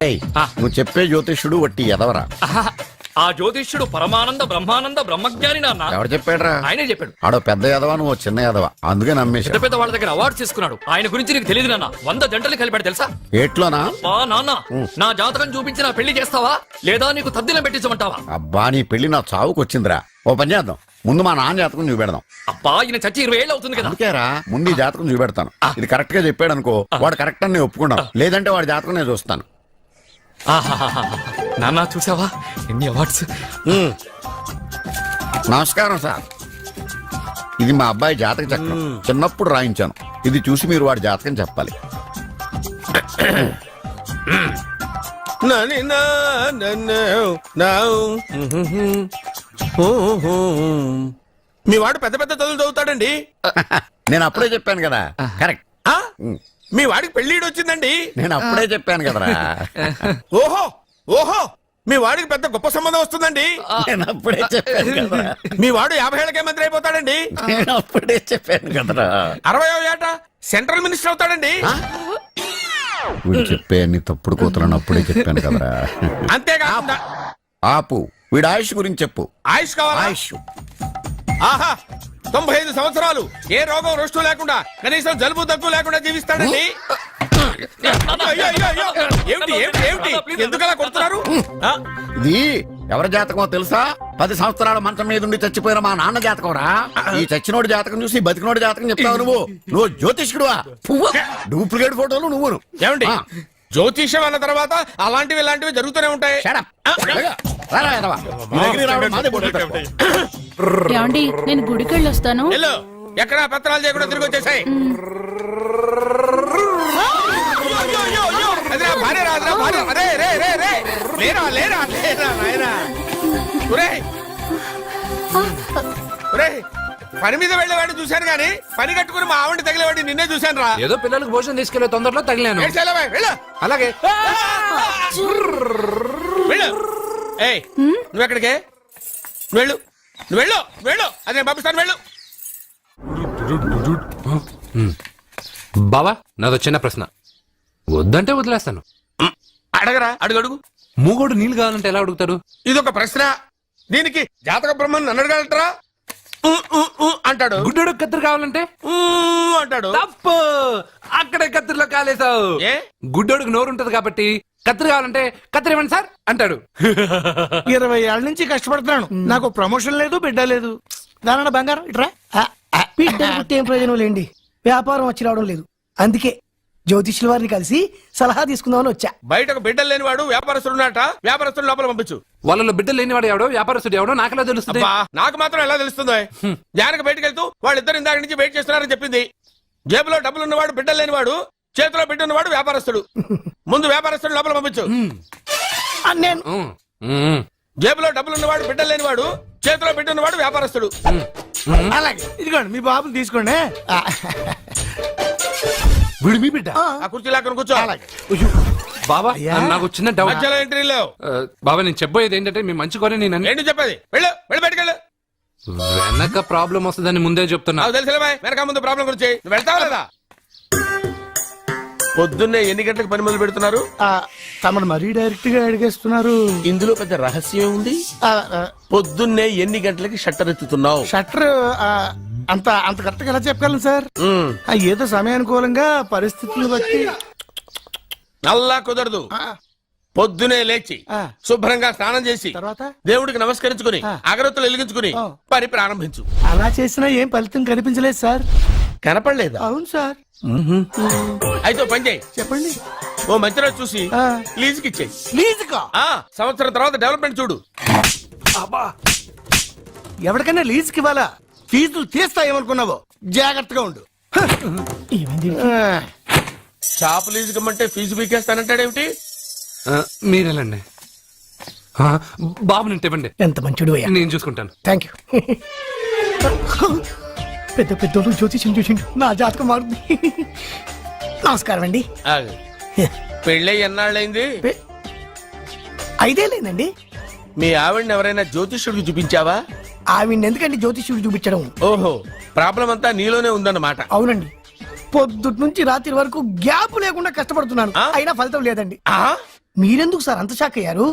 నువ్వు చెప్పే జ్యోతిష్యుడు వట్టి ఎదవరా? ఆ జ్యోతిష్యుడు పరమానంద బ్రహ్మానంద బ్రహ్మజ్ఞాని నాన్న. ఎవరు చెప్పాడురా? ఆయనే చెప్పాడు. ఆడో పెద్ద ఎదవా, నువ్వు చిన్న ఎదవా, అందుకే నమ్మేశా. పెద్ద పెద్ద వాళ్ళ దగ్గర అవార్డు తీసుకున్నాడు. ఆయన గురించి నీకు తెలియదు నాన్న. 100 జంటలు కలిపాడు తెలుసా? ఏట్లోనా? నాన్న, నా జాతకం చూపించి నా పెళ్లి చేస్తావా లేదా నీకు తద్దిలం పెట్టించమంటావా? అబ్బా, నీ పెళ్లి నా చావుకు వచ్చిందిరా. ఓ పని చేద్దాం, ముందు మా నాన్న జాతకం చూపెడదాం. అబ్బా, ఈయన చచ్చి 20 ఏళ్ళు అవుతుంది కదా. అందుకేరా ముందు ఈ జాతకం చూపెడతాను. ఇది కరెక్ట్ గా చెప్పాడు అనుకో, వాడు కరెక్ట్ అని నేను ఒప్పుకున్నాను. లేదంటే వాడి జాతకం నేను చూస్తాను. నాన్న, చూసావా ఎన్ని అవార్డ్స్? నమస్కారం సార్, ఇది మా అబ్బాయి జాతక చక్రం. చిన్నప్పుడు రాయించాను. ఇది చూసి మీరు వాడి జాతకం చెప్పాలి. మీ వాడు పెద్ద పెద్ద చదువులు చదువుతాడండి. నేను అప్పుడే చెప్పాను కదా. కరెక్ట్. మీ వాడికి పెళ్లిడు వచ్చిందండి. నేను అప్పుడే చెప్పాను కదరా. ఓహో ఓహో, మీ వాడికి పెద్ద గొప్ప సంబంధం వస్తుందండి. నేను అప్పుడే చెప్పాను కదా. మీ వాడు 50 ఏళ్ళకే మంత్రి అయిపోతాడండి. నేను అప్పుడే చెప్పాను కదరా. 60వ ఏట సెంట్రల్ మినిస్టర్ అవుతాడండి. వీడు చెప్పే అన్ని తప్పుడు కూతురని అప్పుడే చెప్పాను కదరా. అంతేకాకుండా ఆపు, వీడి ఆయుష్ గురించి చెప్పు. ఆయుష్ కావాలా? ఆయుష్ ఆహా, 95 సంవత్సరాలు ఏ రోగం రుష్టు లేకుండా, కనీసం జలుబు దగ్గు లేకుండా జీవిస్తాడండి. అయ్యో, అయ్యో, అయ్యో. ఏమిటి ఏమిటి ఏమిటి, ఎందుకలా కొడుతున్నారు? ఇది ఎవరి జాతకమో తెలుసా? 10 సంవత్సరాల మంచం మీద ఉండి చచ్చిపోయిన మా నాన్న జాతకం రా. ఈ చచ్చినోడి జాతకం చూసి బతికినోడి జాతకం చెప్తావు నువ్వు జ్యోతిష్కుడువా? డూప్లికేట్ ఫోటోలు నువ్వు. ఏమండి, జ్యోతిష్యం అన్న తర్వాత అలాంటివి ఇలాంటివి జరుగుతూనే ఉంటాయి. ఏమండి, నేను గుడికి వెళ్ళొస్తాను. ఎక్కడ పత్రాలు చేయకుండా తిరిగి వచ్చేసాయి. పని మీద వెళ్ళేవాడిని చూశాను గానీ పని కట్టుకుని మా ఆవిడ తగిలేవాడిని నిన్నే చూశాను రా. ఏదో పిల్లలకు భోజనం తీసుకెళ్లే తొందరలో తగిలాను. అలాగే నువ్వెక్కడికే? వెళ్ళు, నువ్వు వెళ్ళు, వెళ్ళు, అదే పంపిస్తాను, వెళ్ళు. బావా, నాదో చిన్న ప్రశ్న. వద్దంటే వదిలేస్తాను. అడగరా, అడుగు అడుగు. మూగోడు నీళ్ళు కావాలంటే ఎలా అడుగుతాడు? ఇదొక ప్రశ్న. దీనికి జాతక బ్రహ్మను నన్ను అడగలటరా? అంటాడు. గుడ్డోడు కత్తిరి కావాలంటే అంటాడు. తప్పు, అక్కడే కత్తిరిలో కాలేసావు. ఏ? గుడ్డోడికి నోరు ఉంటది కాబట్టి కత్తిరి కావాలంటే కత్తిరి ఇవ్వండి సార్ అంటాడు. 20 ఏళ్ల నుంచి కష్టపడుతున్నాను, నాకు ప్రమోషన్ లేదు, బిడ్డ లేదు. దానన్న బంగారం ఇట్రా. బిడ్డ పుట్టి ఏం ప్రయోజనం లేండి, వ్యాపారం వచ్చి రావడం లేదు. అందుకే జ్యోతిష్యుల వారిని కలిసి సలహా తీసుకుందామని వచ్చా. బయటకు బిడ్డలు లేనివాడు వ్యాపారస్తుడు ఉన్నట. వ్యాపారస్తుడు లోపల పంపించు. వాళ్ళలో బిడ్డలు లేనివాడు ఎవడో వ్యాపారస్తుడు ఎవడో నాకెలా తెలుస్తుంది? నాకు మాత్రం ఎలా తెలుస్తుందో? జానకి బయటకు వెళ్తూ వాళ్ళిద్దరు ఇందాక నుంచి వెయిట్ చేస్తున్నారని చెప్పింది. జేబులో డబ్బులు ఉన్నవాడు బిడ్డలు లేనివాడు, చేతిలో బిడ్డ ఉన్నవాడు వ్యాపారస్తుడు. ముందు వ్యాపారస్తుడు లోపల పంపించు. నేను జేబులో డబ్బులు ఉన్నవాడు బిడ్డలు లేనివాడు, చేతిలో బిడ్డ ఉన్నవాడు వ్యాపారస్తుడు. అలాగే, ఇదిగోండి మీ బాబుని తీసుకోండి. వీడు మీ బిడ్డ? ఆ కుర్చీ లాక్కను కూర్చో. బాబా, నాకు చిన్న డౌట్. మధ్యలో ఎంట్రీ లేవు. బాబా, నేను చెప్పబోయేది ఏంటంటే మీ మంచి కోరే నేను ఏంటి చెప్పేది? వెళ్ళు, వెళ్ళి బయటకు వెళ్ళు. వెనక ప్రాబ్లం వస్తుందని ముందే చెప్తున్నా. నాకు తెలుసులే బాయ్, వెనక ముందు ప్రాబ్లం గురించి. నువ్వు వెళ్తావా లేదా? పొద్దున్నే ఎన్ని గంటలకు పని మొదలు పెడుతున్నారు? తమను మరీ డైరెక్ట్ గా అడిగేస్తున్నారు. ఇందులో పెద్ద రహస్యం ఉంది. పొద్దున్నే ఎన్ని గంటలకి షట్టర్ ఎత్తుతున్నావు? షట్టర్ అంత అంత కరెక్ట్ గా ఎలా చెప్పగలను సార్? ఏదో సమయానుకూలంగా పరిస్థితులను బట్టి. నల్లా కుదరదు. పొద్దునే లేచి శుభ్రంగా స్నానం చేసి తర్వాత దేవుడికి నమస్కరించుకుని అగరత్తులు వెలిగించుకుని పని ప్రారంభించు. అలా చేసినా ఏం ఫలితం కనిపించలేదు సార్. కనపడలేదా? అవును సార్. అయితే పని చేయి. చెప్పండి. ఓ మంచి రోజు చూసి లీజుకి ఇచ్చేయి. లీజుకా? సంవత్సరం తర్వాత డెవలప్మెంట్ చూడు. ఎవరికైనా లీజుకి ఇవ్వాలా? ఫీజులు తీస్తాయేమనుకున్నావో, జాగ్రత్తగా ఉండు. షాప్ లీజుకి ఇమ్మంటే ఫీజు పీకేస్తానంటాడేమిటి? మీరేలండి బాబు, నేను ఇవ్వండి. ఎంత మంచిడు, నేను చూసుకుంటాను. Thank you. పెద్ద పెద్దోళ్ళు జ్యోతిష్యం చూసిండు, నా జాతకం మారుంది. నమస్కారం అండి. పెళ్ళై ఎన్నాళ్ళైంది? 5 ఏళ్ళైందండి. మీ ఆవిడని ఎవరైనా జ్యోతిష్యుడికి చూపించావా? ఆవిడ ఎందుకండి జ్యోతిష్యుడు చూపించడం? ఓహో, ప్రాబ్లం అంతా నీలోనే ఉందన్నమాట. అవునండి, పొద్దుటి నుంచి రాత్రి వరకు గ్యాప్ లేకుండా కష్టపడుతున్నాను, అయినా ఫలితం లేదండి. మీరెందుకు సార్ అంత షాక్ అయ్యారు?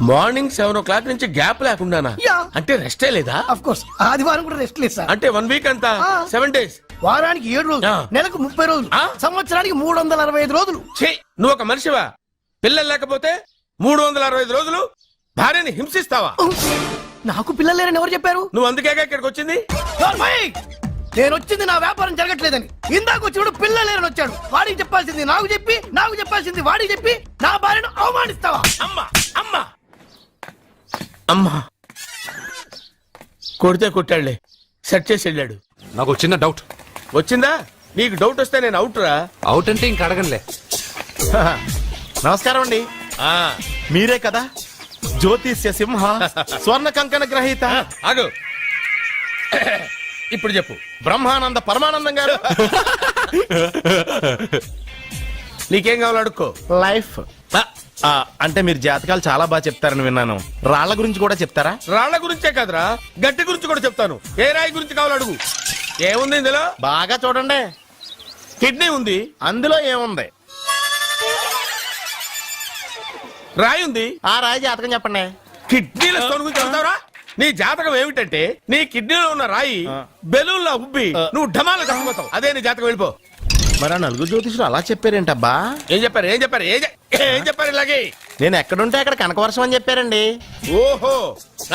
మార్నింగ్ 7 నుంచి గ్యాప్ లేకుండానా? యా. అంటే రెస్టే లేదా? అఫ్ కోర్స్ ఆదివారం కూడా రెస్ట్ లేదు సార్. అంటే 1 వీక్ అంతా ఆ. 7 days. వారానికి 7 రోజులు, ఆ. నెలకు 30 రోజులు, ఆ. సంవత్సరానికి 365 రోజులు. ఛీ, నువ్వు ఒక మనిషివా? పిల్లలు లేకపోతే 365 రోజులు భార్యని హింసిస్తావా? నాకు పిల్లలు లేరని ఎవరు చెప్పారు? నువ్వు అందుకేగా ఇక్కడికి వచ్చింది. నార్మల్! నేను వచ్చింది నా వ్యాపారం జరగట్లేదని. ఇందాక వచ్చినప్పుడు పిల్లలు లేరని వచ్చాడు. వాడికి చెప్పాల్సింది నాకు చెప్పి, నాకు చెప్పాల్సింది వాడికి చెప్పి నా భార్యను అవమానిస్తావా? అమ్మా అమ్మా అమ్మా కొడితే కొట్టాడులే, సెట్ చేసి వెళ్ళాడు. నాకు ఒక చిన్న డౌట్. వచ్చిందా? నీకు డౌట్ వస్తే నేను అవుట్ రా. అవుట్ అంటే ఇంక అడగనులే. నమస్కారం అండి. మీరే కదా జ్యోతిష్య సింహ స్వర్ణ కంకణ గ్రహీత ఆగు. ఇప్పుడు చెప్పు. బ్రహ్మానంద పరమానందం గారు. నీకేం కావాలో అడుక్కో. లైఫ్ అంటే మీరు జాతకాలు చాలా బాగా చెప్తారని విన్నాను. రాళ్ల గురించి కూడా చెప్తారా? రాళ్ల గురించే కాదురా, గట్టి గురించి కూడా చెప్తాను. ఏ రాయి గురించి కావాలో అడుగు. ఏముంది ఇందులో? బాగా చూడండి. కిడ్నీ ఉంది. అందులో ఏముంది? రాయి ఉంది. ఆ రాయి జాతకం చెప్పండి. కిడ్నీల స్టోన్ గురించి చెప్తావురా? నీ జాతకం ఏమిటంటే నీ కిడ్నీలో ఉన్న రాయి బెలూన్లా ఉబ్బి నువ్వు ఢమాల చచ్చిపోతావు. అదే నీ జాతకం. వెళ్ళిపో. మరి ఆ నలుగురు జ్యోతిషులు అలా చెప్పారేంటబ్బా? ఏం చెప్పారు? ఏం చెప్పారు? ఏం చెప్పారు ఇలాగే? నేను ఎక్కడుంటే అక్కడ కనకవర్షం అని చెప్పారండి. ఓహో,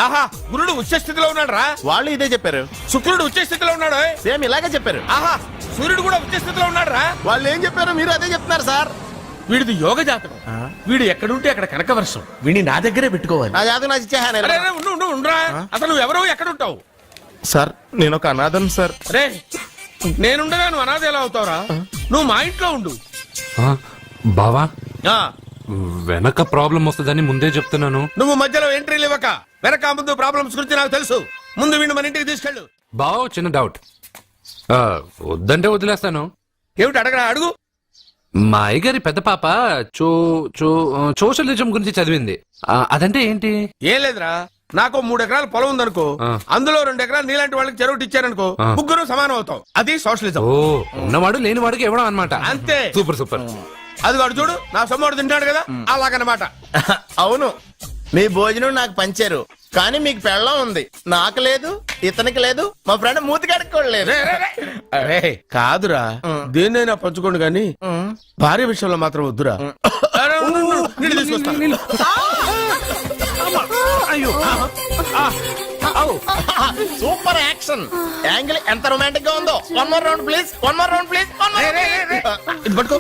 ఆహా, గురుడు ఉచ్చ స్థితిలో ఉన్నాడు రా. వాళ్ళు ఇదే చెప్పారు. శుక్రుడు ఉచ్చ స్థితిలో ఉన్నాడు. సేమ్ ఇలాగే చెప్పారు. ఆహా, సూర్యుడు కూడా ఉచ్చ స్థితిలో ఉన్నాడు రా. వాళ్ళు ఏం చెప్పారు మీరు అదే చెప్తున్నారు సార్. వీడిది యోగ జాతకం. వీడు ఎక్కడుంటే అక్కడ కనకవర్షం. వీడిని నా దగ్గరే పెట్టుకోవాలి. నా జాతకం నాకు ఇచ్చేహాను. అరే, అరే, ఉండు, ఉండు, ఉండురా. అసలు నువ్వు ఎవరో ఎక్కడ ఉంటావు? సార్ నేను ఒక అనాథను సార్. రే, నేనుండగా నువ్వు అనాథ ఎలా అవుతావురా? నువ్వు మా ఇంట్లో ఉండు. ఆ, బావా ఆ, వెనక ప్రాబ్లం వస్తుందని ముందే చెప్తున్నాను. నువ్వు మధ్యలో ఎంట్రీలు ఇవ్వక. వెనక ముందు ప్రాబ్లమ్స్ గురించి నాకు తెలుసు. ముందు వీడిని మన ఇంటికి తీసుకెళ్ళు. బావా చిన్న డౌట్. వద్దంటే వదిలేస్తాను. ఏమిటి అడగరా? అడుగు. మా అయ్యగారి పెద్ద పాప సోషలిజం గురించి చదివింది. అదంటే ఏంటి? ఏం లేదురా, నాకు 3 ఎకరాల పొలం ఉందనుకో. ఆ. అందులో 2 ఎకరాలు నీలాంటి వాళ్ళకి చెరువు ఇచ్చారనుకో. ఆ. ముగ్గురు సమానం అవుతాం. అది సోషలిజం. ఓ, ఉన్నవాడు లేనివాడికి ఇవ్వడం అనమాట. అంతే. Super super. అది వాడు చూడు, నా సొమ్మడు తింటాడు కదా, అలాగనమాట. అవును, మీ భోజనం నాకు పంచారు, కానీ మీకు పెళ్ళం ఉంది, నాకు లేదు, ఇతనికి లేదు, మా ఫ్రెండ్ మూతి కడుక్కోలేదు. అరే కాదురా, దేన్నైనా పంచుకోండి గాని భార్య విషయంలో మాత్రం వద్దురా. అరే, ఉండు, ఉండు, నీళ్ళు తీసుకొస్తా. సూపర్ యాక్షన్ యాంగిల్ ఎంత రొమాంటిక్ గా ఉందో. One more round please, one more round please. ఇది పట్టుకో.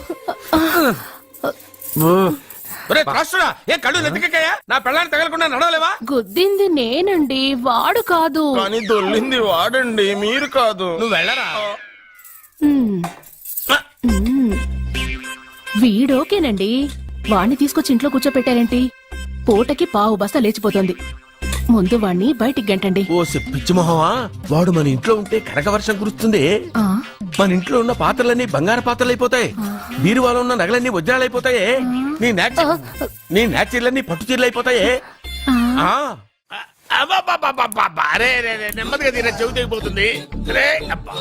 ఒరే త్రాసుడా, ఏ కళ్ళు నెత్తికెక్కాయా? నా పెళ్ళాన్ని తగలకుండా నడవలేవా? గుద్దింది నేనండి, వాడు కాదు. కానీ దొల్లింది వాడండి, మీరు కాదు. నువ్వు వెళ్ళరా. మ్మ్. మ్మ్. వీడోకేనండి. వాణ్ణి తీసుకొచ్చి ఇంట్లో కూర్చోపెట్టారేంటి? పూటకి పావు బస్తా లేచిపోతుంది. ముందు వాణ్ణి బయటికి గంటండి. ఓ పిచ్చి మొహమా, వాడు మన ఇంట్లో ఉంటే కనకవర్షం కురుస్తుంది. ఆ, మన ఇంట్లో ఉన్న పాత్రలన్నీ బంగారు పాత్రలు అయిపోతాయి. బీరువాలో ఉన్న నగలన్నీ వజ్రాలు అయిపోతాయి. నీ నాచీర్లన్నీ పట్టు చీరలు అయిపోతాయి. ఆ. అరే నెమ్మదిగా తీరా, చెవి తెగిపోతుంది. రే అబ్బా.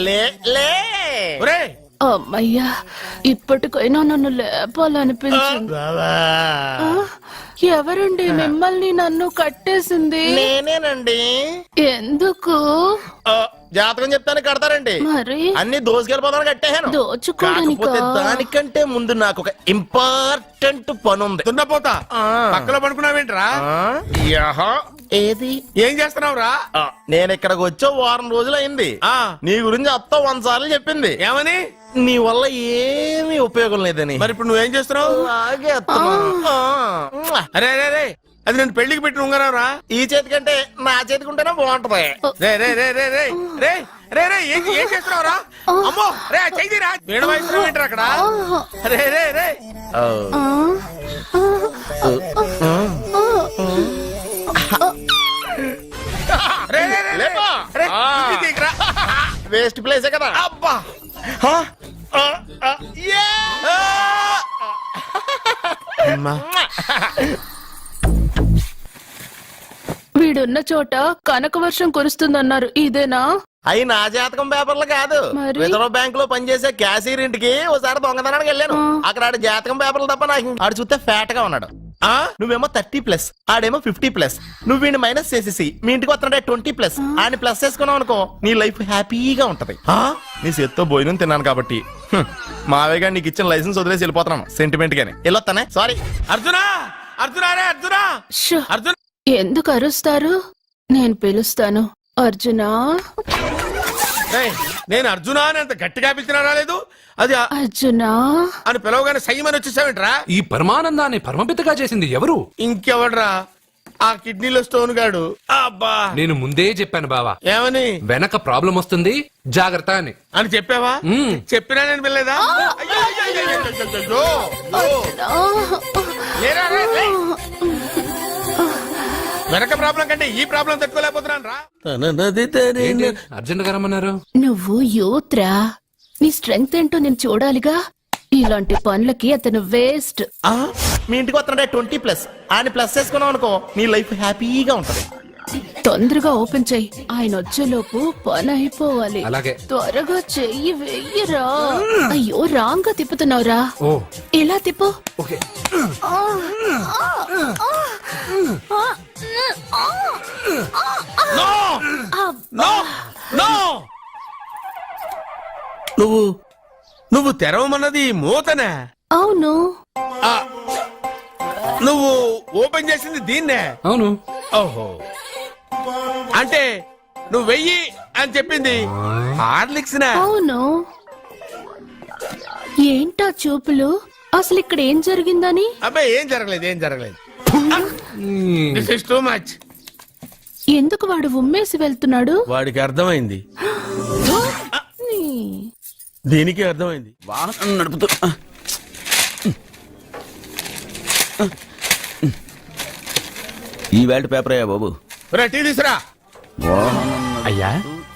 లే లే ఒరే, అమ్మయ్యా, ఇప్పటికైనా నన్ను లేపాలనిపించింది. ఆ, ఎవరండి మిమ్మల్ని నన్ను కట్టేసింది? నేనేనండి. ఎందుకు? జాతకం చెప్తాను కడతారండి. మరి అన్ని దోసుకెళ్ళిపోతాను కట్టేహాను. దోచుకోడానికా? కాకపోతే దానికంటే ముందు నాకు ఒక ఇంపార్టెంట్ పని ఉంది. దున్నపోతా పక్కలో పడుకున్నావేంట్రా? ఏది? ఏం చేస్తున్నావురా? నేను ఇక్కడికి వచ్చే వారం రోజులు అయింది. నీ గురించి అత్త 100 సార్లు చెప్పింది. ఏమని? నీ వల్ల ఏమీ ఉపయోగం లేదని. మరి ఇప్పుడు నువ్వేం చేస్తున్నావు? అలాగే అత్తమా. అరే అరే అరే, అది నేను పెళ్లికి పెట్టిన ఉంగరం రా. ఈ చేతి కంటే నా చేతికి ఉంటేనే బాగుంటది. రే రే రే రే రే రే రే రే ఏం చేస్తున్నావురా? అమ్మో, రే చెయ్యిరా. వీణ వయసు ఏంటారు అక్కడ? రే రే రే రే రే రే లేపా. రే, ఇది తీయకురా. వేస్ట్ ప్లేసే కదా. అబ్బా. వీడున్న చోట కనక వర్షం కురుస్తుందన్నారు, ఇదేనా? అయి నా జాతకం పేపర్లు కాదు. మరి? రిజర్వ్ బ్యాంక్ లో పనిచేసే క్యాషియర్ ఇంటికి ఒకసారి దొంగతనానికి వెళ్ళాను. అక్కడ ఆడు జాతకం పేపర్లు తప్ప నాకు ఆడు చూస్తే ఫ్యాట్ గా ఉన్నాడు. నువ్వేమో 30+, ఆడేమో 50+. నువ్వు వీడిని మైనస్ చేసేసి మీ ఇంటికి వస్తున్నాడే 20+. ఆయన ప్లస్ చేసుకున్నావు అనుకో నీ లైఫ్ హ్యాపీగా ఉంటది. నీ చేత్తో భోజనం తిన్నాను కాబట్టి మావేగా నీకు ఇచ్చిన లైసెన్స్ వదిలేసి వెళ్ళిపోతున్నాను సెంటిమెంట్ గానే. వెళ్ళొస్తానే. సారీ. అర్జునా అర్జునా రే అర్జునా షో, అర్జున్ ఎందుకు అరుస్తారు? నేను పిలుస్తాను. అర్జునా, ఏయ్, నేను అర్జునా అని అంత గట్టిగా పిలిచినా రాలేదు. అది అర్జునా. అని పిలవగానే సైమని వచ్చేసావేంట్రా? ఈ పరమానందాన్ని పరమపితగా చేసింది ఎవరు? ఇంకెవడ్రా? ఆ కిడ్నీలో స్టోన్ గాడు. అబ్బా, నేను ముందే చెప్పాను బావా, ఏమని వెనక ప్రాబ్లం వస్తుంది, జాగ్రత్త అని. అని చెప్పావా? మ్మ్. చెప్పినా నేను వెళ్ళలేదా? అయ్యో, అయ్యో, అయ్యో, అయ్యో, అయ్యో, అయ్యో. లేరా, రే, లే. వెనక ప్రాబ్లం కంటే ఈ ప్రాబ్లం తట్టుకోలేకపోతున్నాను రా. ఏంటి అర్జెంట్ గా రమ్మన్నారు? నువ్వు యూత్రా, నీ స్ట్రెంగ్త్ ఏంటో నేను చూడాలిగా. ఇలాంటి పనులకి అతను వేస్ట్. మీ ఇంటికి వస్తున్నాడే 20+. ఆయన ప్లస్ చేసుకున్నావు అనుకో నీ లైఫ్ హ్యాపీగా ఉంటది. తొందరగా ఓపెన్ చెయ్యి, ఆయన వచ్చేలోపు పని అయిపోవాలి. అలాగే. త్వరగా చెయ్యి వెయ్యరా. అయ్యో, రాంగ్ గా తిప్పుతున్నావురా. ఓ ఇలా తిప్పు. ఓకే. నో! నువ్వు తెరవమన్నది మూతనే. అవును. ఆ, నువ్వు ఓపెన్ చేసింది దీన్నే. అవును. ఓహో, అంటే నువ్వు వెయ్యి అని చెప్పింది హార్లిక్స్ నా? అవును. ఏంటా చూపులు? అసలు ఇక్కడ ఏం జరిగిందని? అబ్బాయి ఏం జరగలేదు, ఏం జరగలేదు. This is too much. ఎందుకు వాడు ఉమ్మేసి వెళ్తున్నాడు? వాడికి అర్థమైంది, దీనికి అర్థమైంది. వాహనం నడుపుతూ ఈ వేల్ట్ పేపర్ అయ్యా బాబు. రా, టీ తీసురా. అయ్యా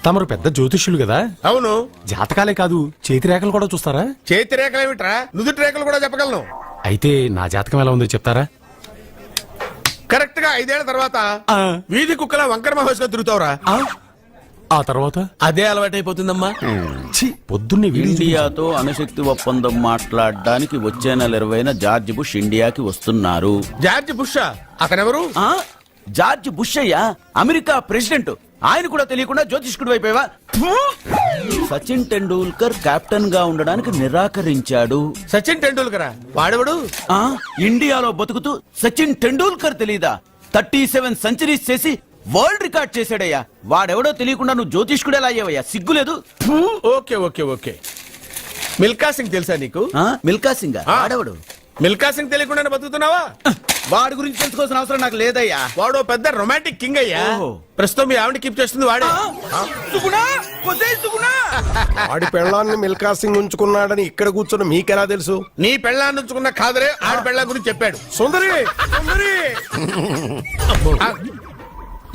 తమరు పెద్ద జ్యోతిష్యులు కదా, అవును. జాతకాలే కాదు చేతి రేఖలు కూడా చూస్తారా? చేతి రేఖలు ఏమిట్రా, నుదుటి రేఖలు కూడా చెప్పగలను. అయితే నా జాతకం ఎలా ఉందో చెప్తారా? కరెక్ట్ గా 5 ఏళ్ల తర్వాత వీధి కుక్కల వంకర మహోత్సవం తిరుగుతావురా. ఆ తర్వాత అదే అలవాటైపోతుందమ్మా. ఛీ, పొద్దున్నే వీడియో ఇండియాతో అణుశక్తి ఒప్పందం మాట్లాడడానికి వచ్చే నెల 20న జార్జ్ బుష్ ఇండియాకి వస్తున్నారు. జార్జ్ బుష్ అతనెవరు? జార్జ్ బుష్ అయ్యా, అమెరికా ప్రెసిడెంట్. ఆయన కూడా తెలియకుండా జ్యోతిష్కుడు అయిపోయావా? సచిన్ టెండూల్కర్ కెప్టెన్ గా ఉండడానికి నిరాకరించాడు. సచిన్ టెండూల్కర్ వాడెవడు? ఇండియాలో బతుకుతూ సచిన్ టెండూల్కర్ తెలీదా? 37 సెంచరీస్ చేసి వరల్డ్ రికార్డ్ చేశాడయ్యా. వాడెవడో తెలియకుండా నువ్వు జ్యోతిష్కుడు ఎలా అయ్యావయ్యా? సిగ్గులేదు. Okay okay okay. Milkha Singh తెలుసా నీకు? మిల్కా సింగ్ వాడెవడు? మిల్కా సింగ్ తెలియకుండా బతుకుతున్నావా? వాడి గురించి తెలుసుకోవాల్సిన అవసరం నాకు లేదయ్యా. వాడు పెద్ద రొమాంటిక్ కింగ్ అయ్యా. ప్రస్తుతం మీ ఆవిడ కీప్ చేస్తుంది వాడే. ఆడి పెళ్ళాన్ని మిల్కా సింగ్ ఉంచుకున్నాడని ఇక్కడ కూర్చున్న మీకెలా తెలుసు? నీ పెళ్ళాన్ని ఉంచుకున్న కాదరే ఆడి పెళ్ళ గురించి చెప్పాడు. సుందరి సుందరి!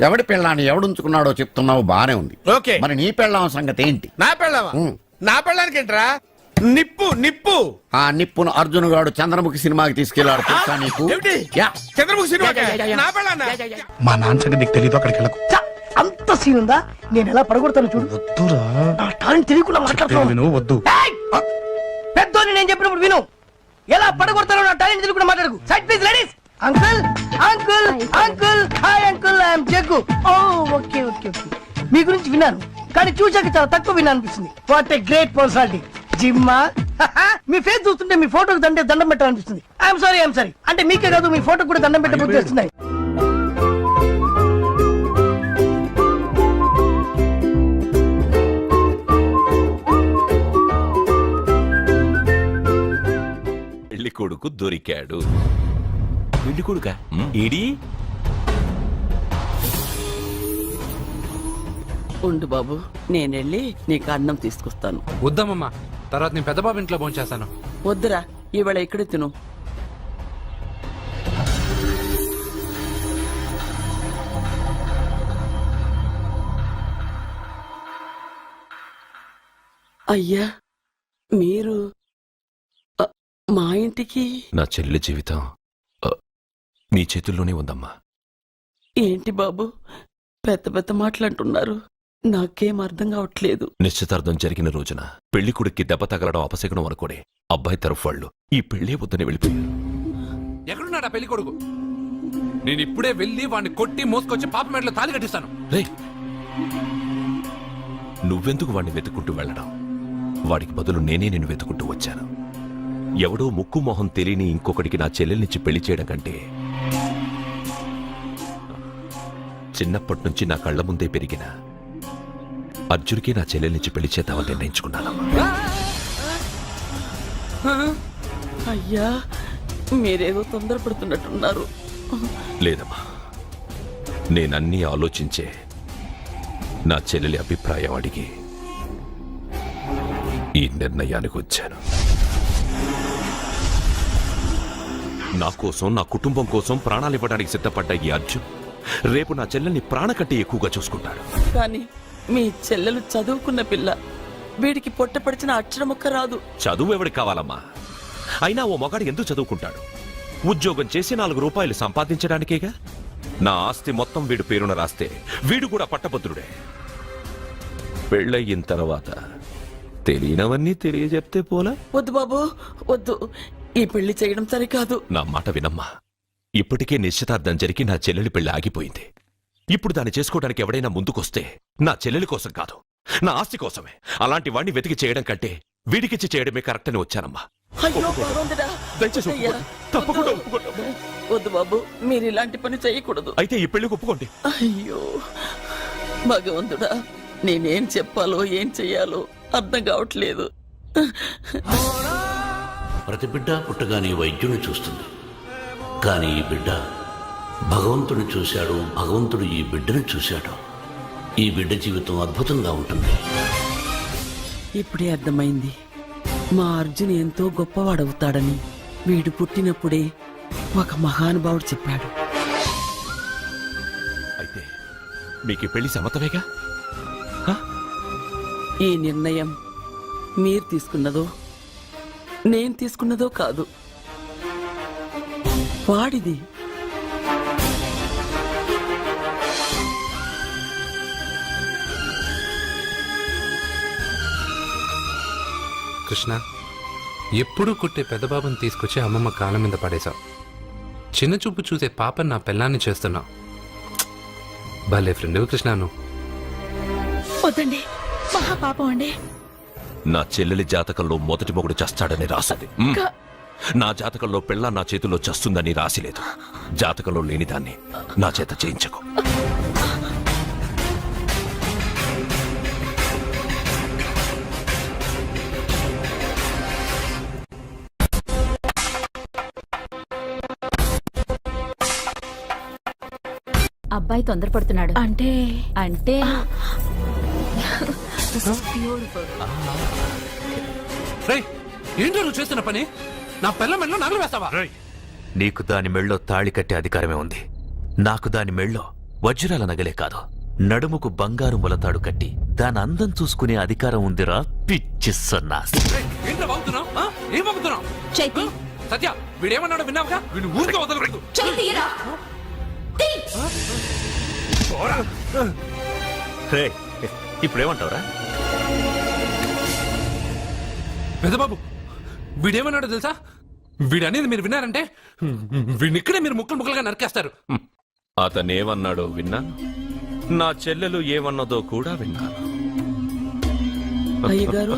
ఎవడి పెళ్ళాన్ని ఎవడుంచుకున్నాడో చెప్తున్నావు, బానే ఉంది. ఓకే, మరి నీ పెళ్ళాం సంగతి ఏంటి? నా పెళ్ళావా? నా పెళ్ళానికి ఏంట్రా? నిప్పు నిప్పు. ఆ నిప్పును అర్జున్ గాడు చంద్రముఖి సినిమాకి తీసుకెళ్లాడు తెలుసా నీకు? ఏమిటి? యా. చంద్రముఖి సినిమా నా పెళ్ళాన్న? మా నాన్న సంగతి నీకు తెలీదు, అక్కడికి వెళ్ళకు. అంత సీన్ ఉందా? నేను ఎలా పడగొడతాను చూడు. వద్దురా, నా టాలెంట్ తెలియకుండా మాట్లాడుతున్నావు. విను, వద్దు. పెద్దోని నేను చెప్పినప్పుడు విను. ఎలా పడగొడతానో నా టాలెంట్ తెలియకుండా మాట్లాడకు. Side please ladies. Uncle uncle uncle, hi uncle, I'm Jaggu. Oh okay okay okay. మీ గురించి విన్నాను కానీ చూసాక చాలా తక్కువ విన్నా అనిపిస్తుంది. What a great personality. జిమ్మా, మీ ఫేస్ చూస్తుంటే మీ ఫోటోకి దండం పెట్టాలనిపిస్తుంది. ఐఎమ్ సారీ అంటే మీకే కాదు మీ ఫోటోకి కూడా దండం పెట్టే బుద్ధి వస్తున్నాయి. పెళ్లి కొడుకు దొరికాడు. పెళ్లి కొడుక ఈడి ఉండు బాబు, నేనెళ్ళి నీకు అన్నం తీసుకొస్తాను. వద్దామమ్మా, తర్వాత నేను పెద్ద బాబు ఇంట్లో భోంచేస్తాను. వద్దురా, ఇవాళ ఇక్కడే తిను. అయ్యా, మీరు మా ఇంటికి? నా చెల్లి జీవితం మీ చేతుల్లోనే ఉందమ్మా. ఏంటి బాబు పెద్ద పెద్ద మాటలంటున్నారు? నాకేం అర్థం కావట్లేదు. నిశ్చితార్థం జరిగిన రోజున పెళ్లి కొడుక్కి దెబ్బ తగలడం అపశకునం అనుకోడే అబ్బాయి తరఫు వాళ్ళు ఈ పెళ్లే వద్దని వెళ్ళిపోయారు. ఎక్కడున్నాడా పెళ్లి కొడుకు? నేను ఇప్పుడే వెళ్ళి వాడిని కొట్టి మోసుకొచ్చి పాప మెడలో తాళి కట్టిస్తాను. రేయ్, నువ్వెందుకు వాడిని వెతుక్కుంటూ వెళ్ళడం? వాడికి బదులు నేనే నిన్ను వెతుకుంటూ వచ్చాను. ఎవడో ముక్కు మొహం తెలియని ఇంకొకడికి నా చెల్లెల్నిచ్చి పెళ్లి చేయడం కంటే చిన్నప్పటి నుంచి నా కళ్ళ ముందే పెరిగిన అర్జున్కి నా చెల్లెల్నిచ్చి పెళ్లి చేద్దామని నిర్ణయించుకున్నానమ్మా. అయ్యా, మీరేదో తొందరపడుతున్నట్టున్నారు. లేదమ్మా, నేనన్నీ ఆలోచించే నా చెల్లెలి అభిప్రాయం అడిగి ఈ నిర్ణయానికి వచ్చాను. నా కోసం, నా కుటుంబం కోసం ప్రాణాలు ఇవ్వడానికి సిద్ధపడ్డ ఈ అర్జున్ రేపు నా చెల్లెల్ని ప్రాణ కంటే ఎక్కువగా చూసుకుంటాడు. కానీ మీ చెల్లెలు చదువుకున్న పిల్ల, వీడికి పొట్టపడిచిన అక్షరముక్క రాదు. చదువు ఎవడికి కావాలమ్మా? అయినా ఓ మగాడు ఎందుకు చదువుకుంటాడు? ఉద్యోగం చేసి 4 రూపాయలు సంపాదించడానికేగా. నా ఆస్తి మొత్తం వీడు పేరున రాస్తే వీడు కూడా పట్టభద్రుడే. పెళ్ళయిన తర్వాత తెలియనవన్నీ తెలియజెప్తే పోలా? వద్దు బాబు, వద్దు. ఈ పెళ్లి చేయడం సరికాదు. నా మాట వినమ్మా. ఇప్పటికే నిశ్చితార్థం జరిగి నా చెల్లెలి పెళ్లి ఆగిపోయింది. ఇప్పుడు దాన్ని చేసుకోవడానికి ఎవడైనా ముందుకొస్తే నా చెల్లెలి కోసం కాదు, నా ఆస్తి కోసమే. అలాంటి వాణ్ణి వెతికి చేయడం కంటే వీడికిచ్చి చేయడమే కరెక్ట్ అని వచ్చానమ్మా. అయ్యో భగవంతుడా, దయచేసి అయ్యా, తప్పకుండా వద్దు. ఒప్పుకోండి. వద్దు బాబు, మీరు ఇలాంటి పని చేయకూడదు. అయితే ఈ పెళ్లికి ఒప్పుకోండి. అయ్యో భగవంతుడా, నేనేం చెప్పాలో ఏం చెయ్యాలో అర్థం కావట్లేదు. ప్రతి బిడ్డ పుట్టగానే వైద్యుని చూస్తుంది, కానీ ఈ బిడ్డ భగవంతుడు చూశాడు, భగవంతుడు ఈ బిడ్డను చూశాడు. ఈ బిడ్డ జీవితం అద్భుతంగా ఉంటుంది. ఇప్పుడే అర్థమైంది, మా అర్జున్ ఎంతో గొప్పవాడవుతాడని. వీడు పుట్టినప్పుడే ఒక మహానుభావుడు చెప్పాడు. అయితే మీకు ఈ పెళ్లి సమ్మతమేగా? ఈ నిర్ణయం మీరు తీసుకున్నదో నేను తీసుకున్నదో కాదు, వాడిది. కృష్ణ, ఎప్పుడూ కుట్టే పెద్ద బాబుని తీసుకొచ్చి అమ్మమ్మ కాళ్ళ మీద పడేశావు. చిన్న చూపు చూసే పాపని నా పిల్లాన్ని చేస్తున్నావు. భలే ఫ్రెండ్ కృష్ణ నువ్వు. వద్దండి, మహాపాపం అండి. నా చెల్లెలి జాతకంలో మొదటి మొగుడు చస్తాడని రాసింది. నా జాతకంలో పెళ్ళ నా చేతిలో చస్తుందని రాసిలేదు. జాతకంలో లేనిదాన్ని నా చేత చేయించకు. అబ్బాయి తొందరపడుతున్నాడు. అంటే అంటే రేయ్, ఏంటో నువ్వు చేస్తున్న పని? నా పిల్ల మెడలో నగలు వేస్తావా? నీకు దాని మెళ్ళో తాళి కట్టే అధికారమే ఉంది. నాకు దాని మెళ్ళో వజ్రాల నగలే కాదు, నడుముకు బంగారు ములతాడు కట్టి దాని అందం చూసుకునే అధికారం ఉందిరా పిచ్చి సన్నాసి. ఏంటో బాగుతున్నావు? ఏం బాగుతున్నావు? చైతి, సత్య, వీడేమన్నాడో విన్నావుగా? వీడు ఊరికే వదలకూడదు. ఇప్పుడేమంటావురా? పెద్దబాబు, వీడేమన్నాడో తెలుసా? వీడనేది మీరు విన్నారంటే వీడినిక్కడే మీరు ముక్కలు ముక్కలుగా నరికేస్తారు. అతనేమన్నాడో విన్నాను, నా చెల్లెలు ఏమన్నదో కూడా విన్నాను. అయ్యగారు,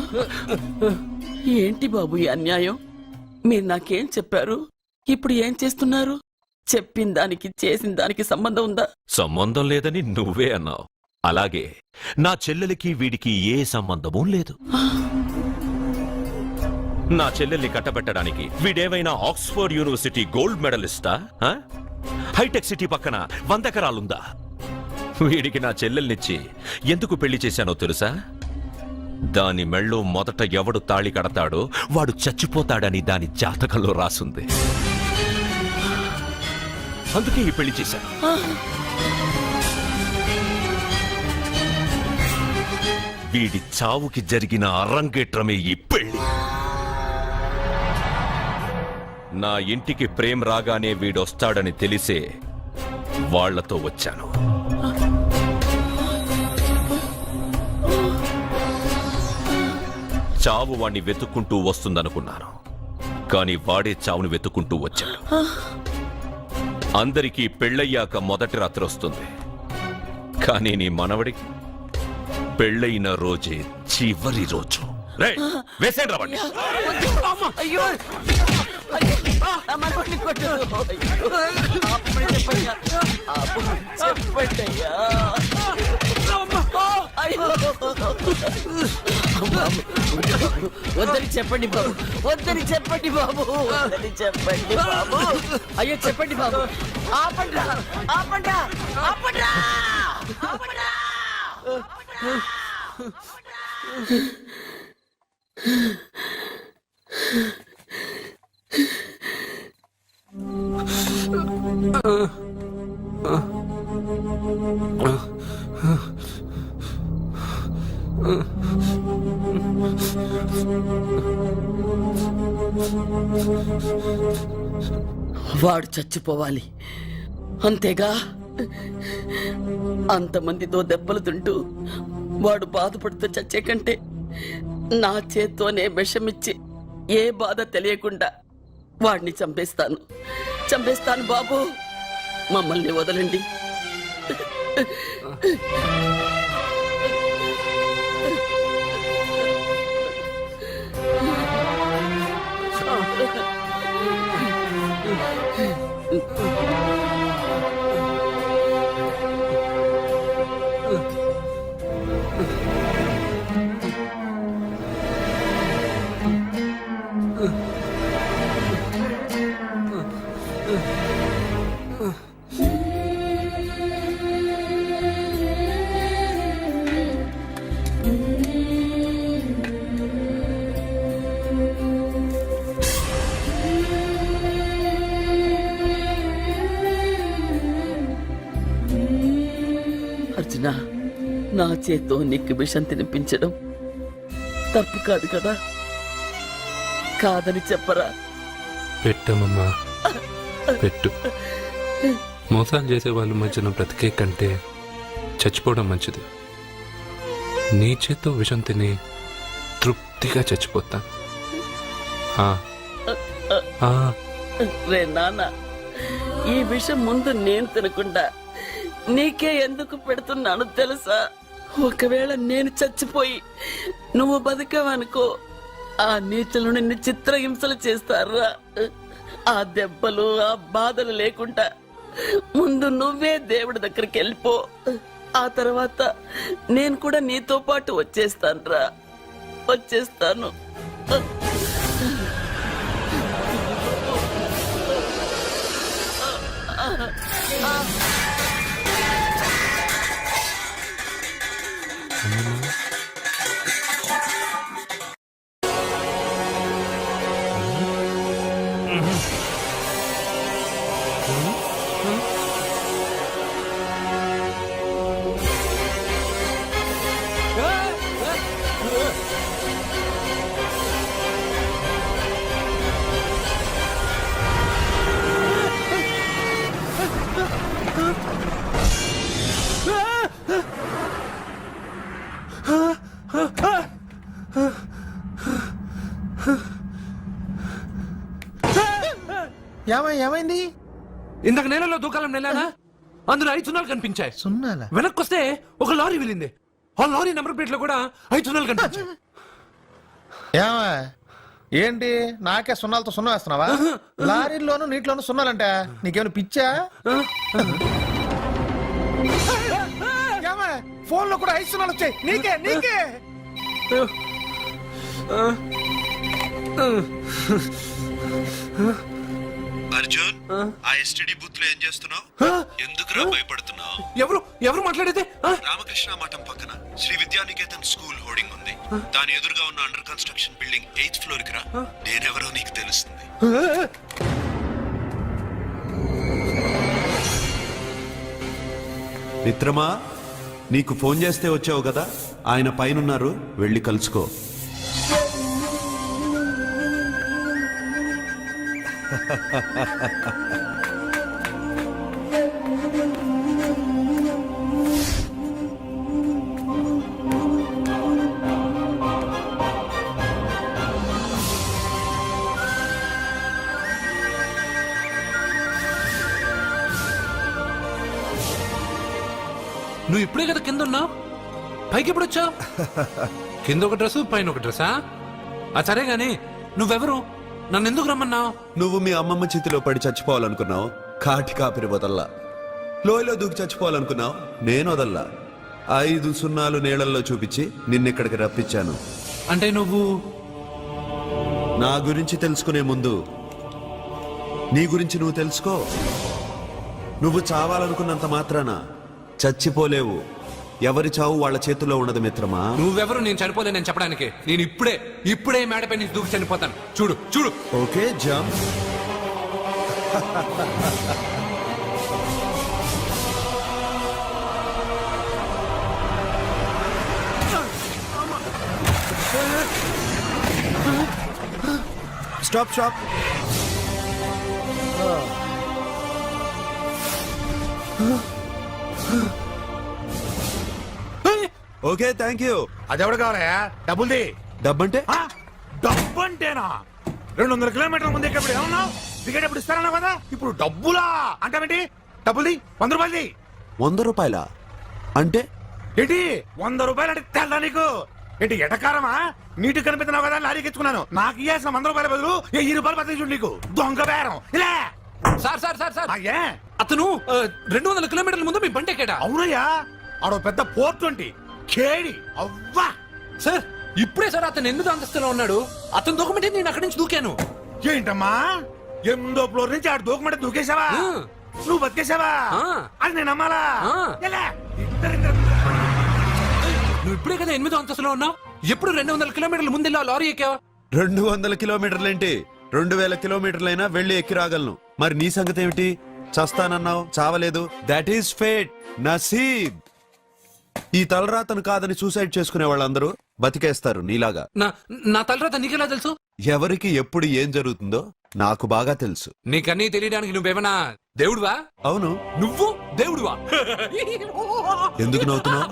ఏంటి బాబు ఈ అన్యాయం? మీరు నాకేం చెప్పారు, ఇప్పుడు ఏం చేస్తున్నారు? చెప్పిన దానికి చేసిన దానికి సంబంధం ఉందా? సంబంధం లేదని నువ్వే అన్నావు. అలాగే నా చెల్లెలికి వీడికి ఏ సంబంధమూ లేదు. నా చెల్లెల్ని కట్టబెట్టడానికి వీడేమైనా ఆక్స్ఫర్డ్ యూనివర్సిటీ గోల్డ్ మెడలిస్టా? హైటెక్ సిటీ పక్కన 100 ఎకరాలుందా? వీడికి నా చెల్లెల్నిచ్చి ఎందుకు పెళ్లి చేశానో తెలుసా? దాని మెళ్ళో మొదట ఎవడు తాళి కడతాడో వాడు చచ్చిపోతాడని దాని జాతకంలో రాసుంది. అందుకే ఈ పెళ్లి చేశాను. వీడి చావుకి జరిగిన అరంగేట్రమే ఈ పెళ్లి. నా ఇంటికి ప్రేమ్ రాగానే వీడొస్తాడని తెలిసే వాళ్లతో వచ్చాను. చావు వాణ్ణి వెతుక్కుంటూ వస్తుందనుకున్నాను, కానీ వాడే చావును వెతుక్కుంటూ వచ్చాడు. అందరికీ పెళ్ళయ్యాక మొదటి రాత్రి వస్తుంది, కానీ నీ మనవడికి పెళ్ళయిన రోజే చివరి రోజు. వేసేయండి రావండి. అయ్యో నా మనవడిని కొట్టు. అప్పుడే చెప్పయ్యా. చెప్పండయ్యా. అయ్యో. వద్దని చెప్పండి బాబు, వద్దని చెప్పండి బాబు, వద్దని చెప్పండి బాబు. అయ్యో చెప్పండి బాబు. ఆపండ్రా, ఆపండ్రా, ఆపండ్రా, ఆపండ్రా. వాడు చచ్చిపోవాలి అంతేగా. అంతమందితో దెబ్బలు తింటూ వాడు బాధపడుతూ చచ్చే కంటే నా చేత్తోనే విషమిచ్చి ఏ బాధ తెలియకుండా వాడిని చంపేస్తాను, చంపేస్తాను బాబు. మమ్మల్ని వదలండి. అర్జున, నా చేత్తో నీకు విషం తినిపించడం తప్పు కాదు కదా? కాదని చెప్పరా? పెట్టమమ్మా, పెట్టు. మోసాలు చేసే వాళ్ళ మధ్యన బ్రతికే కంటే చచ్చిపోవడం మంచిది. నీ చేత్తో విషం తిని తృప్తిగా చచ్చిపోతా. రే నాన్న, ఈ విషయం ముందు నేను తినకుండా నీకే ఎందుకు పెడుతున్నాను తెలుసా? ఒకవేళ నేను చచ్చిపోయి నువ్వు బతికావనుకో, ఆ నీచులు నిన్ను చిత్రహింసలు చేస్తారా? ఆ దెబ్బలు ఆ బాధలు లేకుండా ముందు నువ్వే దేవుడి దగ్గరికి వెళ్ళిపో. ఆ తర్వాత నేను కూడా నీతో పాటు వచ్చేస్తానురా, వచ్చేస్తాను. ఏమైంది? ఇందాక నేలలో దూకాలం నెలానా, అందులో 5 సున్నాలు కనిపించాయి. సున్నాలా? వెనక్కొస్తే ఒక లారీ వెళ్ళింది. ఆ లారీ నెంబర్ ప్లేట్ లో కూడా 5 సున్నాలు కనిపించాయి. ఏంటి నాకే సున్నాలతో సున్నా వేస్తున్నావా? లారీల్లోనూ నీటిలోనూ సున్నాలంటే నీకేమైనా పిచ్చా? ఫోన్ లో కూడా 5 సున్నాలు వచ్చాయి. నీకే నీకే అర్జున్, ఆ ఎస్టీడీ బూత్ లో ఏం చేస్తున్నావు? ఎందుకురా భయపడుతున్నావు? ఎవరు మాట్లాడేది? రామకృష్ణ మఠం పక్కన శ్రీ విద్యానికేతన్ స్కూల్ హోర్డింగ్ ఉంది. దాని ఎదురుగా ఉన్న under construction building 8th floor కి రా. నేనెవరో నీకు తెలుస్తుంది. మిత్రమా, నీకు ఫోన్ చేస్తే వచ్చావు కదా, ఆయన పైనున్నారు, వెళ్ళి కలుసుకో. నువ్వు ఇప్పుడే కదా కింద ఉన్నావు, పైకి ఎప్పుడు వచ్చావు? కింద ఒక డ్రెస్, పైన ఒక డ్రెస్సా? సరే గాని నువ్వెవరు? నన్ను ఎందుకు రమ్మన్నావు? నువ్వు మీ అమ్మమ్మ చేతిలో పడి చచ్చిపోవాలనుకున్నావు, కాటి కాపిరి వదల్లా. లోయలో దూకి చచ్చిపోవాలనుకున్నావు, నేను వదల్లా. 5 సున్నాలు నీళ్ళల్లో చూపించి నిన్నెక్కడికి రప్పించాను. అంటే నువ్వు నా గురించి తెలుసుకునే ముందు నీ గురించి నువ్వు తెలుసుకో. నువ్వు చావాలనుకున్నంత మాత్రాన చచ్చిపోలేవు. ఎవరి చావు వాళ్ళ చేతుల్లో ఉండదు మిత్రమా. నువ్వెవరు నేను చనిపోలేనని చెప్పడానికి? నేను ఇప్పుడే మేడపై నుంచి దూకి చనిపోతాను. చూడు చూడు. Okay jump. Stop stop. Okay thank you. అదెవడు కావాలయా? డబ్బుల్ది. డబ్బంటే డబ్బు అంటేనా? 200 కిలోమీటర్ల ముందు ఎక్కడ ఏమన్నావు? టికెట్ ఎప్పుడు ఇస్తారన్నావు కదా, ఇప్పుడు డబ్బులా అంటావేంటి? డబ్బుల్ది 100 రూపాయలది. 100 రూపాయల అంటే ఏంటి 100 రూపాయలు అంటే తెల్దా నీకు? ఏంటి ఎటకారమా? నీటి కనిపిస్తున్నావు కదా లారీకి ఎత్తుకున్నాను. నాకు ఇయ్యాల్సిన 100 రూపాయల బదులు 1000 రూపాయలు బదిలీ చూడు నీకు. దొంగ బేరం ఇలా. సార్ సార్ సార్ సార్, ఏ అతను 200 కిలోమీటర్ల ముందు మీ బండి ఎక్కాడా? అవునయ్యా, ఆడో పెద్ద పోర్ట్ వంటి కేడి అవ్వా. సార్ ఇప్పుడే సార్ అతను 8వ అంతస్తులో ఉన్నాడు. అతను దూకమంటే నేను అక్కడి నుంచి దూకాను. ఏంటమ్మా 8వ ఫ్లోర్ నుంచి ఆడు దూకమంటే దూకేశావా? ఆ. నువ్వు బతికేశావా? ఆ. అది నేను నమ్మాలా? ఆ. ఎలా? ఇద్దరిద్దరు. నువ్వు ఇప్పుడే కదా 8వ అంతస్తులో ఉన్నావు. ఎప్పుడు 200 కిలోమీటర్ల ముందు ఇలా లారీ ఎక్కావా? 200 కిలోమీటర్లేంటి, 2000 కిలోమీటర్లైనా వెళ్ళి ఎక్కి రాగలను. మరి నీ సంగతి ఏమిటి? చస్తానన్నావు, చావలేదు. That is fate, నసీబ్. ఈ తలరాతను కాదని సూసైడ్ చేసుకునే వాళ్ళందరూ బతికేస్తారు నీలాగా. నా తలరాత నీకెలా తెలుసు? ఎవరికి ఎప్పుడు ఏం జరుగుతుందో నాకు బాగా తెలుసు. నీకన్నీ తెలియడానికి నువ్వేమన్నా దేవుడువా? అవును. నువ్వు దేవుడువా? ఎందుకు నవ్వుతున్నావు?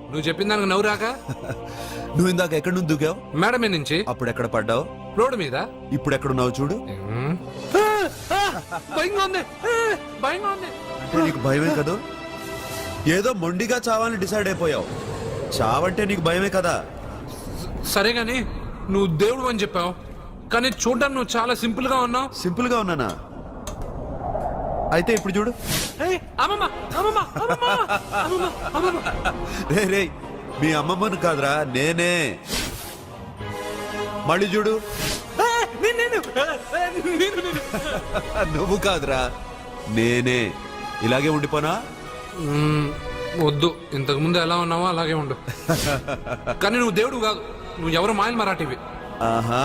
నువ్వు చెప్పిన దానికి నవ్వు రాక? నువ్వు ఇందాక ఎక్కడి నుంచి దూకావు? మేడం మీద నుంచి. అప్పుడు ఎక్కడ పడ్డావు? రోడ్డు మీద. ఇప్పుడు ఎక్కడున్నావు చూడు. భయంగా ఉంది, భయంగా ఉంది. అంటే నీకు భయమే కదా? ఏదో మొండిగా చావాలని డిసైడ్ అయిపోయావు. చావంటే నీకు భయమే కదా? సరే గాని నువ్వు దేవుడు అని చెప్పావు, కానీ చూడ్డానికి నువ్వు చాలా సింపుల్ గా ఉన్నావు. సింపుల్ గా ఉన్నానా? అయితే ఇప్పుడు చూడు. రే రే, మీ అమ్మమ్మను కాదురా, నేనే. మళ్ళీ చూడు. నువ్వు కాదురా, నేనే. ఇలాగే ఉండిపోనా? వద్దు, ఇంతకు ముందు ఎలా ఉన్నావో అలాగే ఉండు. కానీ నువ్వు దేవుడు కాదు, నువ్వు ఎవరు మాయలు మరాఠీవి. ఆహా.